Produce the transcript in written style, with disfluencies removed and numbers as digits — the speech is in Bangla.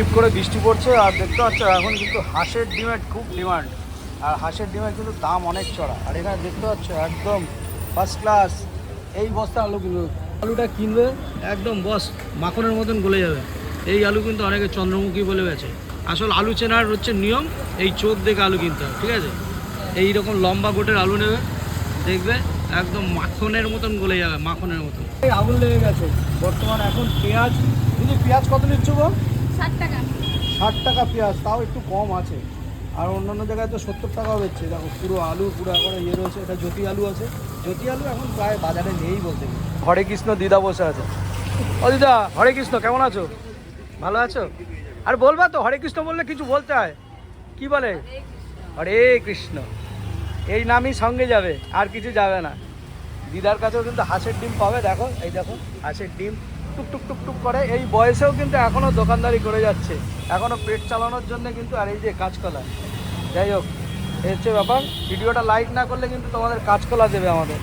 টিপ করে বৃষ্টি পড়ছে আর দেখতে পাচ্ছ এখন কিন্তু হাঁসের ডিমের খুব ডিমান্ড। আর হাঁসের ডিমের কিন্তু দাম অনেক চড়া। আর এখানে দেখতে পাচ্ছ একদম ফার্স্ট ক্লাস এই বস্তা আলু, কিন্তু আলুটা কিনবে একদম বস মাখনের মতন গলে যাবে। এই আলু কিন্তু অনেকে চন্দ্রমুখী বলে গেছে। আসল আলু চেনার হচ্ছে নিয়ম, এই চোখ দেখে আলু কিনতে হবে, ঠিক আছে? এইরকম লম্বা গোটের আলু নেবে, দেখবে একদম মাখনের মতন গলে যাবে, মাখনের মতন। এই আগুন লেগে গেছে বর্তমানে। এখন পেঁয়াজ, কিন্তু পেঁয়াজ কত নিচ্ছ গো? 60 টাকা। 60 টাকা পেঁয়াজ, তাও একটু কম আছে। আর অন্যান্য জায়গায় তো 70 টাকাও বেচছে। দেখো পুরো আলু পুরো এখন ইয়ে রয়েছে। এটা জ্যোতি আলু আছে, জ্যোতি আলু এখন প্রায় বাজারে নেই বলতে গেলে। হরে কৃষ্ণ দিদা বসে আছে। ও দিদা, হরে কৃষ্ণ, কেমন আছো? ভালো আছো? আর বলবা তো, হরে কৃষ্ণ বললে কিছু বলতে হয়। কি বলে? হরে কৃষ্ণ, এই নামই সঙ্গে যাবে, আর কিছু যাবে না। দিদার কাছেও কিন্তু হাঁসের ডিম পাবে। দেখো, এই দেখো হাঁসের ডিম টুকটুক টুকটুক করে। এই বয়সেও কিন্তু এখনও দোকানদারি করে যাচ্ছে, এখনও পেট চালানোর জন্য কিন্তু। আর এই যে কাঁচকলা, যাই হোক এই হচ্ছে ব্যাপার। ভিডিওটা লাইক না করলে কিন্তু তোমাদের কাঁচকলা দেবে আমাদের।